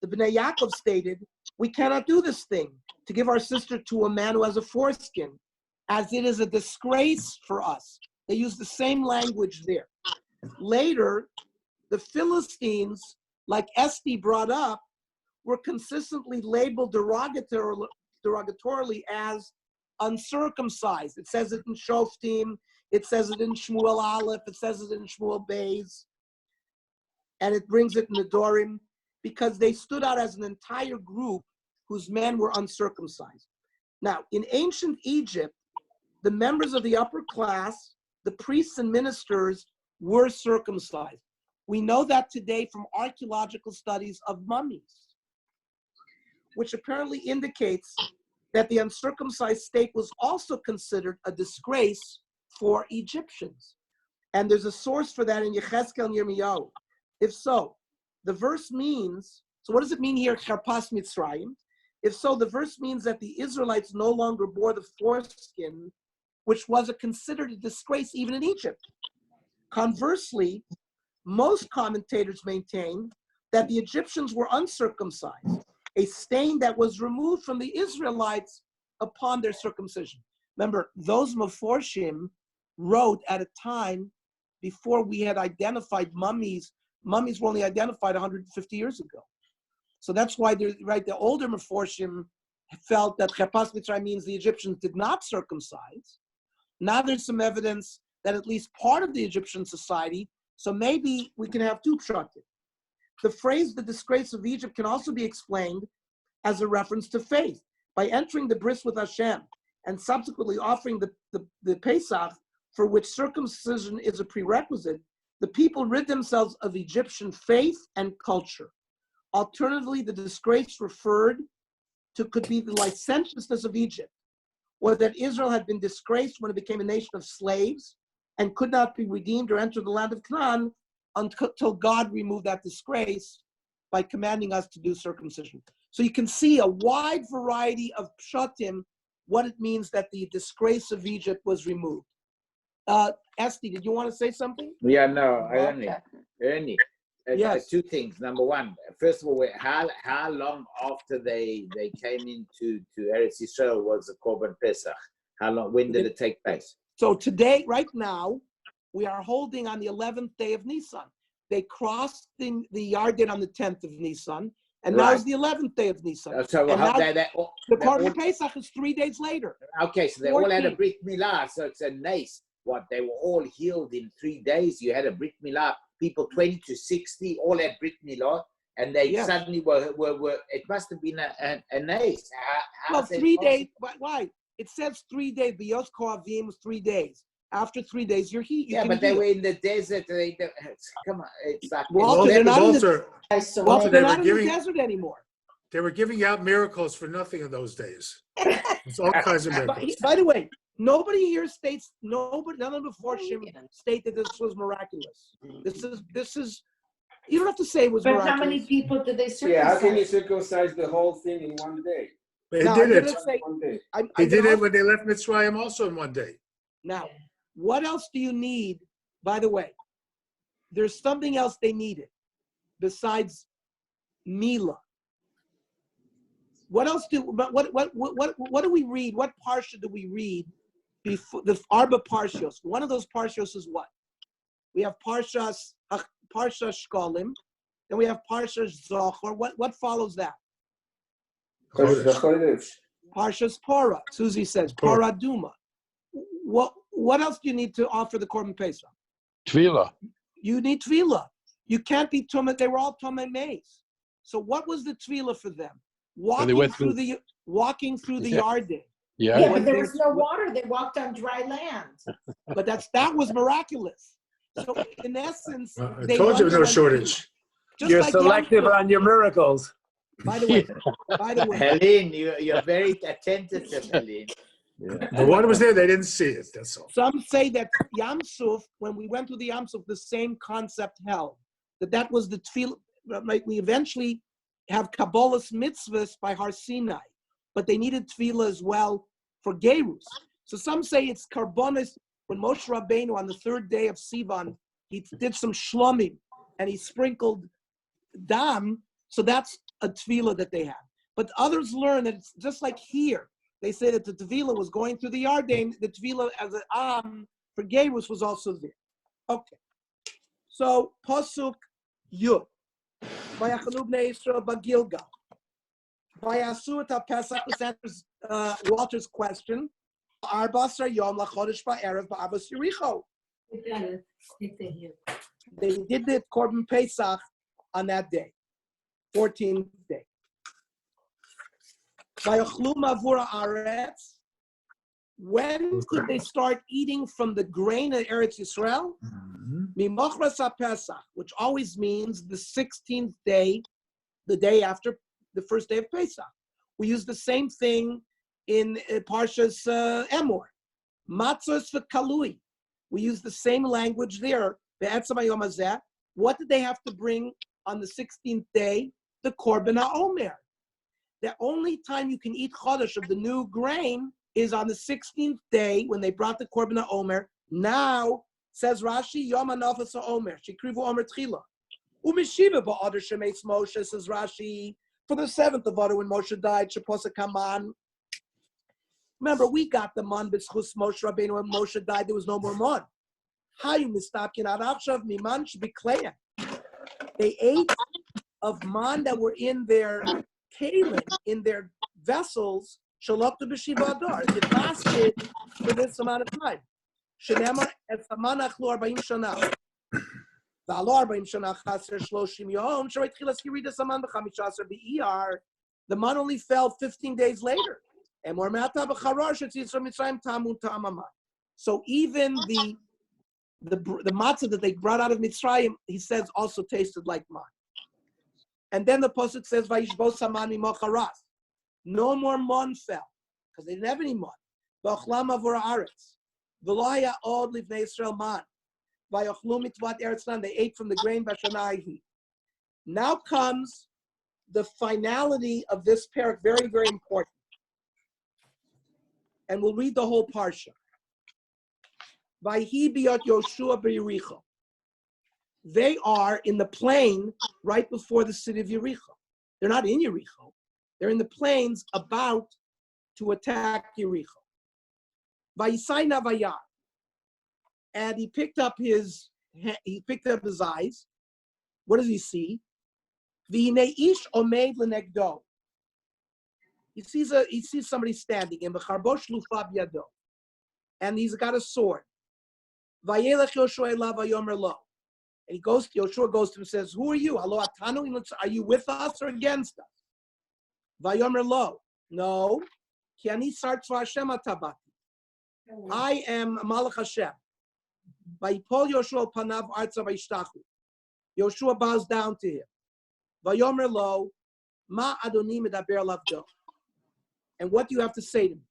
the Bnei Yaakov stated, we cannot do this thing, to give our sister to a man who has a foreskin, as it is a disgrace for us. They use the same language there. Later, the Philistines like Esti brought up, were consistently labeled derogatorily as uncircumcised. It says it in Shoftim, it says it in Shmuel Aleph, it says it in Shmuel Beis, and it brings it in the Dorim, because they stood out as an entire group whose men were uncircumcised. Now, in ancient Egypt, the members of the upper class, the priests and ministers, were circumcised. We know that today from archaeological studies of mummies, which apparently indicates that the uncircumcised state was also considered a disgrace for Egyptians. And there's a source for that in Yechezkel and Yirmiyahu. If so, the verse means, so what does it mean here, Charpas Mitzrayim? If so, the verse means that the Israelites no longer bore the foreskin, which was considered a disgrace even in Egypt. Conversely, most commentators maintain that the Egyptians were uncircumcised, a stain that was removed from the Israelites upon their circumcision. Remember, those Meforshim wrote at a time before we had identified mummies. Mummies were only identified 150 years ago. So that's why, the older Meforshim felt that Chapas Mitzrayim means the Egyptians did not circumcise. Now there's some evidence that at least part of the Egyptian society, so maybe we can have two pshatim. The phrase, the disgrace of Egypt, can also be explained as a reference to faith. By entering the bris with Hashem and subsequently offering the Pesach, for which circumcision is a prerequisite, the people rid themselves of Egyptian faith and culture. Alternatively, the disgrace referred to could be the licentiousness of Egypt, or that Israel had been disgraced when it became a nation of slaves and could not be redeemed or enter the land of Canaan until God removed that disgrace by commanding us to do circumcision. So you can see a wide variety of pshatim, what it means that the disgrace of Egypt was removed. Esti, did you want to say something? Yeah, no, Ernie. Yes. Two things. Number one, first of all, how long after they came into Eretz Yisrael was the Korban Pesach? How long? When did it take place? So today, right now, we are holding on the 11th day of Nisan. They crossed the Yarden on the 10th of Nisan, and now is the 11th day of Nisan. So and now the Korban all, Pesach is 3 days later. Okay, so they 14. All had a Brit Milah, so it's a nice. What, they were all healed in 3 days? You had a Brit Milah, people 20 to 60, all had Brit Milah, and they suddenly were, it must have been a nice. Well, 3 days, why? It says 3 days, the Yos Kohavim was 3 days. After 3 days, you're heat. They were in the desert. Come on, it's like Walter, they're not in the desert anymore. They were giving out miracles for nothing in those days. It's all kinds of miracles. By the way, nobody here states, none of the Meforshim state that this was miraculous. This is, you don't have to say it was miraculous. But how many people did they circumcise? Yeah, how can you circumcise the whole thing in 1 day? They did it. They did it when they left Mitzrayim also in 1 day. Now, what else do you need? By the way, there's something else they needed besides Mila. What else what do we read? What parsha do we read before the Arba Parshos? One of those Parshos is what? We have Parsha Shkolim, then we have Parsha Zochar. What follows that? Parshas Porah. Susie says Porah Duma. What else do you need to offer the Korban Pesach? Tefillah. You need Tefillah. You can't be Tumah. They were all Tumah Meis. So what was the Tefillah for them? Walking through the Yarden. Yeah, but there was no water. They walked on dry land. But that was miraculous. So in essence, I told you no shortage. You're like selective on your miracles. By the way, Helene, you're very attentive to Helene. Yeah. The water was there, they didn't see it, that's all. Some say that Yam Suf, when we went to the Yam Suf, the same concept held. That was the tefillah. We eventually have Kabbalah's mitzvahs by Har Sinai, but they needed tefillah as well for Gerus. So some say it's Karbonis, when Moshe Rabbeinu on the 3rd day of Sivan, he did some shlomim and he sprinkled dam, so that's a tefillah that they have. But others learn that it's just like here. They say that the tefillah was going through the Yarden, the tefillah as an for Gerus was also there. Okay. So, Pasuk Yud. Vayachanu bnei Yisrael b'Gilgal. Vayasu et Pesach. This answers Walter's question. Arbasar yom lachodesh ba'erev ba'Abbas Yericho. They did the Korban Pesach on that day, 14th day. Vayachlu mavur haaretz. When could they start eating from the grain of Eretz Yisrael? Mimochras HaPesach, which always means the 16th day, the day after the first day of Pesach. We use the same thing in Parshas Emor. Matzos v'kalui. We use the same language there. Be'etzem hayom hazeh. What did they have to bring on the 16th day? The Korban HaOmer. The only time you can eat chodesh of the new grain is on the 16th day when they brought the Korban HaOmer. Now, says Rashi, Yom HaNafas HaOmer, Shekrivu Omer Tchila. U'mishiva ba'adar shemeitz Moshe, says Rashi, for the 7th of Adar when Moshe died, Sheposa Kaman. Remember, we got the man b'tzchus Moshe Rabbeinu. When Moshe died, there was no more man. Hayu mistakin arachav miman shebikleya. They ate of man that were in their kalim, in their vessels, shalokta b'shiva adar. It lasted for this amount of time. Shenema et saman achlu 40 shana. V'alo 40 shana chaser 30 yom. Sharei tchilas yirida saman b'15 b'iyar. The man only fell 15 days later. And more mata b'charar shetzitz from Mitzrayim tamun ta'amama. So even the matzah that they brought out of Mitzrayim, he says, also tasted like man. And then the pasuk says, "Vayishbo saman mimocharas." No more mon fell because they didn't have any mon. V'achlam avur haaretz. V'lo haya od livnei Yisrael man. V'yochlu mitvat eretz nan. They ate from the grain b'shanahi. Now comes the finality of this parak, very, very important. And we'll read the whole parsha. Vayhi biyot Yoshua b'Yericho. They are in the plain right before the city of Yericho. They're not in Yericho. They're in the plains about to attack Yericho. Vayisai navayar. And he picked up his eyes. What does he see? V'hinei ish omeid lenegdo. He sees somebody standing in b'charbo shlufa b'yado, and he's got a sword. Vayelech Yoshua elav vayomer lo. And Yoshua goes to him and says, "Who are you? Halo atanu? Are you with us or against us?" Vayomer lo. No. Ki ani sartzva Hashem atabati. I am Malach Hashem. Vayipol Yoshua panav artza vayishtachu. Yoshua bows down to him. Vayomer lo. Ma adoni medaber lavdo. And what do you have to say to me?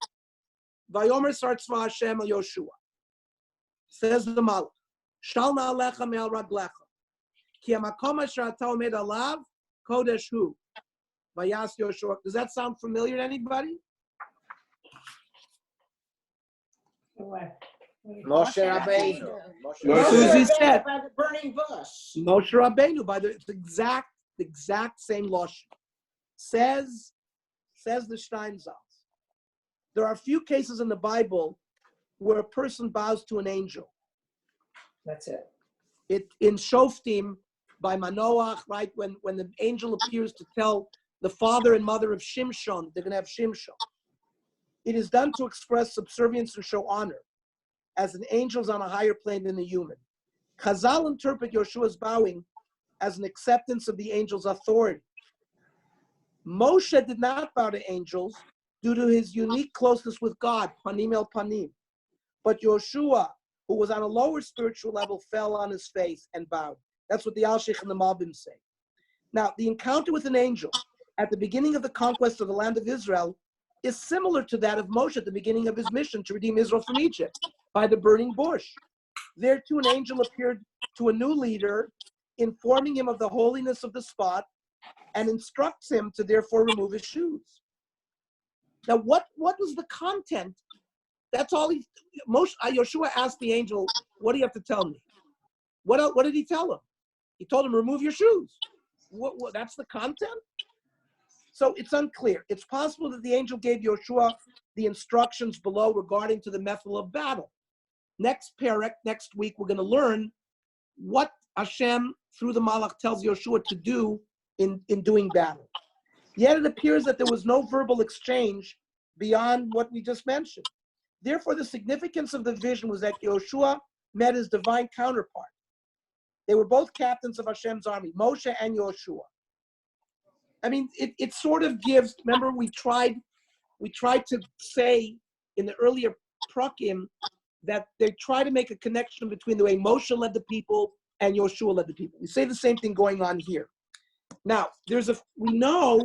Vayomer sartzva Hashem al Yoshua. Says the Malach. Shal na'alecha me'al raglecha. Ki hamakom asher ata omed alav kodesh hu. Vayas Yoshua. Does that sound familiar to anybody? Moshe Rabbeinu. Moshe he said. By the burning bush. Moshe Rabbeinu, by the exact same lashon. Says the Steinsaltz. There are a few cases in the Bible where a person bows to an angel. That's it. In Shoftim by Manoach, right, when the angel appears to tell the father and mother of Shimshon, they're going to have Shimshon. It is done to express subservience and show honor, as an angel's on a higher plane than the human. Chazal interpret Yoshua's bowing as an acceptance of the angel's authority. Moshe did not bow to angels due to his unique closeness with God, panim el panim. But Yoshua, who was on a lower spiritual level, fell on his face and bowed. That's what the Al-Sheikh and the Malbim say. Now, the encounter with an angel at the beginning of the conquest of the land of Israel is similar to that of Moshe at the beginning of his mission to redeem Israel from Egypt by the burning bush. There too, an angel appeared to a new leader, informing him of the holiness of the spot and instructs him to therefore remove his shoes. Now, what was the content? That's all Yoshua asked the angel, "What do you have to tell me?" What did he tell him? He told him, "Remove your shoes." What that's the content? So it's unclear. It's possible that the angel gave Yoshua the instructions below regarding to the method of battle. Next week, we're going to learn what Hashem, through the Malach, tells Yoshua to do in doing battle. Yet it appears that there was no verbal exchange beyond what we just mentioned. Therefore, the significance of the vision was that Joshua met his divine counterpart. They were both captains of Hashem's army, Moshe and Joshua. I mean, it sort of gives, remember we tried to say in the earlier Prakim that they try to make a connection between the way Moshe led the people and Joshua led the people. We say the same thing going on here. Now, we know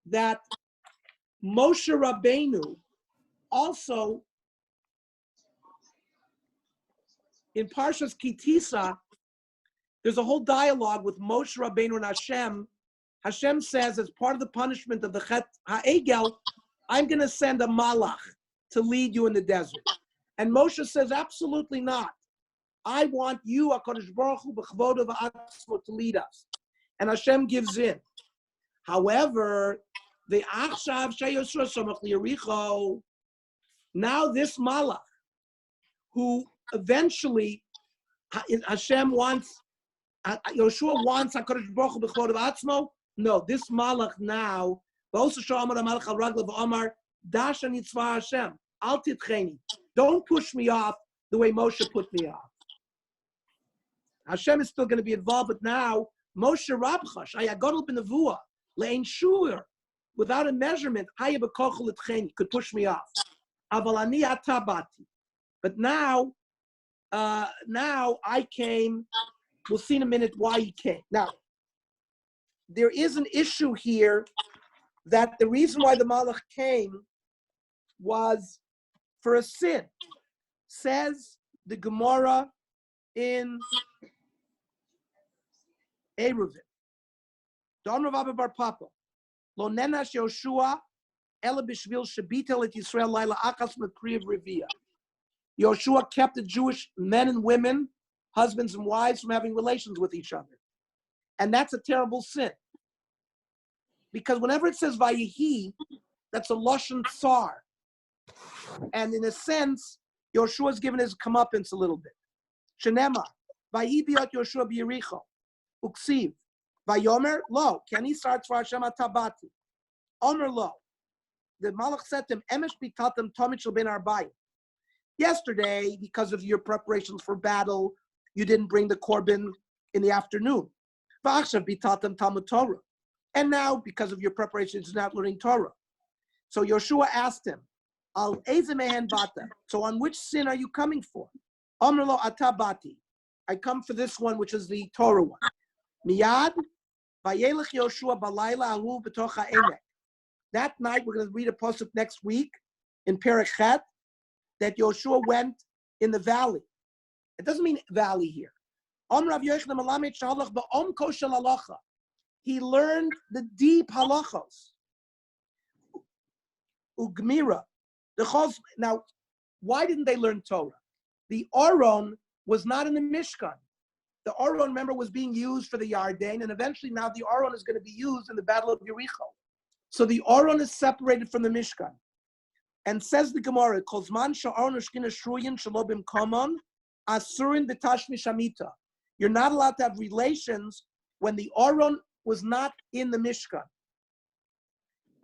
that Moshe Rabbeinu also, in Parshas Kitisa, there's a whole dialogue with Moshe Rabbeinu and Hashem. Hashem says, as part of the punishment of the Chet HaEgel, I'm going to send a malach to lead you in the desert. And Moshe says, absolutely not. I want you, HaKadosh Baruch Hu, b'chvodo v'atzmo, to lead us. And Hashem gives in. However, the Achshav Sheyosua Somach Li'Yericho, now this malach, who eventually Hashem wants, Yoshua wants HaKadosh Baruch Hu b'chvodo v'atzmo. No, this malach now, don't push me off the way Moshe put me off. Hashem is still going to be involved, but now Moshe Rabchash, Ayagodol b'nevuah, le'ein shur, without a measurement, could push me off. Avalani atabati. But now I came. We'll see in a minute why he came. Now, there is an issue here that the reason why the Malach came was for a sin. Says the Gemara in Eruvin. Don Rav Abba Bar Papa. Lo nenash Yoshua ela b'shvil shebitel et Yisrael laila achas mekriv revia. Yoshua kept the Jewish men and women, husbands and wives, from having relations with each other. And that's a terrible sin. Because whenever it says Vayihi, that's a Lashon Tsar. And in a sense, Yoshua's given his comeuppance a little bit. Shenema, Vayihi biot Yoshua b'Yericho, Uksiv, Vayomer lo, Keni starts for Hashem atabati. Omer lo, the Malach said to him, Emesh bitatem tomit shel ben arbayim. Yesterday, because of your preparations for battle, you didn't bring the korban in the afternoon. V'achshav bitatem Talmud Torah. And now, because of your preparations, you're not learning Torah. So Yoshua asked him, Al eze mehen bata. So on which sin are you coming for? Omer lo atabati. I come for this one, which is the Torah one. Miyad, vayelech Yoshua balayla ahu b'toch ha'emek. That night, we're going to read a pasuk next week in Perek Chet, that Yoshua went in the valley. It doesn't mean valley here. Om Rav Yochanan Melamed shalach ba'om koshel halacha. He learned the deep halachos. Ugmira. Now, why didn't they learn Torah? The Aron was not in the Mishkan. The Aron, remember, was being used for the Yarden, and eventually now the Aron is going to be used in the Battle of Yericho. So the Aron is separated from the Mishkan. And says the Gemara, Kozman sha'aron ushkina shruyin shalobim komon, asurin b'tashmi shamita. You're not allowed to have relations when the Aron was not in the Mishkan.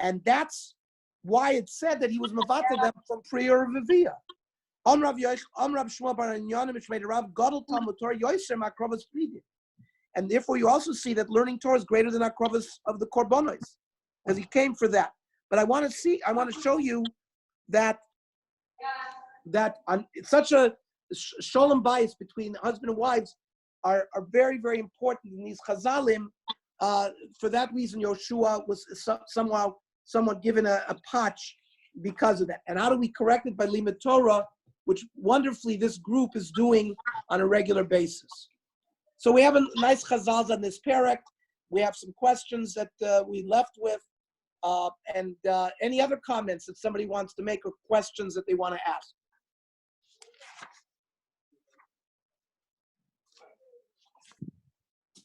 And that's why it said that he was mavatel them from Priya Vivia. And therefore you also see that learning Torah is greater than Akrovas of the Korbanos, because he came for that. But I want to show you that it's such a sholem bias between husband and wives are very, very important in these chazalim. For that reason, Yoshua was somewhat given a patch because of that. And how do we correct it? By limud Torah, which wonderfully this group is doing on a regular basis. So we have a nice chazals on this parak. We have some questions that we left with. And any other comments that somebody wants to make or questions that they want to ask?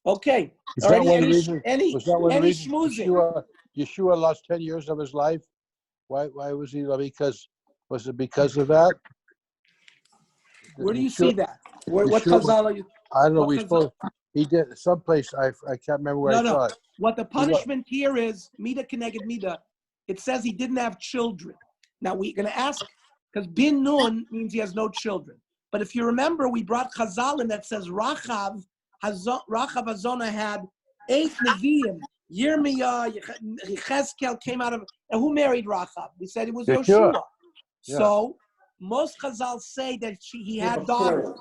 Okay. Was that one reason schmoozing? Yeshua lost 10 years of his life? Why was he? Was it because of that? Where do you see that? What chazal are you? I don't know. He did someplace. I can't remember where I saw it. What the punishment here is, Mida Keneged Mida, it says he didn't have children. Now we're going to ask, because Bin Nun means he has no children. But if you remember, we brought Chazal in that says Rachav Azona had 8 Nevi'im. Yirmiyah, Yechezkel came out of, and who married Rachav? We said it was Joshua. Yeah. So most Chazal say that he had daughters.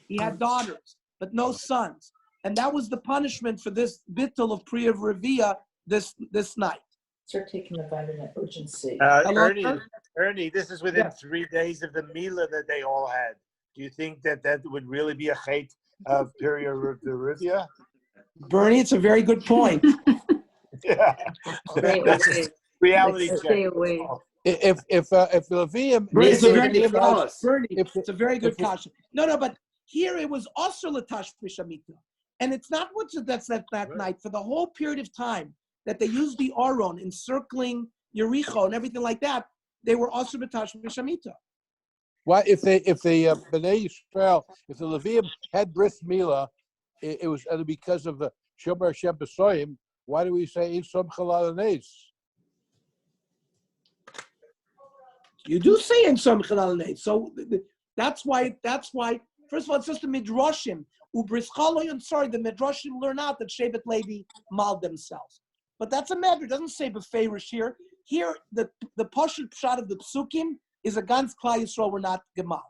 He had daughters, but no sons. And that was the punishment for this bittul of Priya Revia this night. Start taking the vitamin urgency. Ernie, this is within 3 days of the Mila that they all had. Do you think that would really be a chait of Priya Revia? Bernie, it's a very good point. Yeah. That's a reality check. If Levium, it's a very good caution. No, but here it was also Latash Mishamita. And it's not that's that night. For the whole period of time that they used the Aron encircling Yericho and everything like that, they were also Latash Mishamita. Why, if the Bnei Yisrael, if the Levium had bris milah, it was because of the Shomer Hashem B'Soyim. Why do we say Ein Som Chalal Neis? You do say in some Chalal Neis. So that's why. First of all, it's just the Midrashim. The Midrashim learn out that Shevet Levi mauled themselves. But that's a matter. It doesn't say Beferish here. Here, the Pashut Pshat of the Psukim is a Gans Klal Yisrael were not gemal.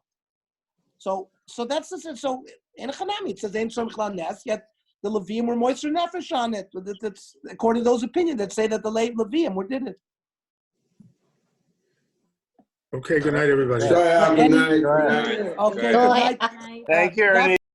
So that's the so in a Chanami it says Ein Som Chalal Neis. Yet the Levium were moister nefesh on it. That's according to those opinions that say that the late Levium did it. Okay, good night, everybody. Good night. Okay, good night. Thank you, Ernie.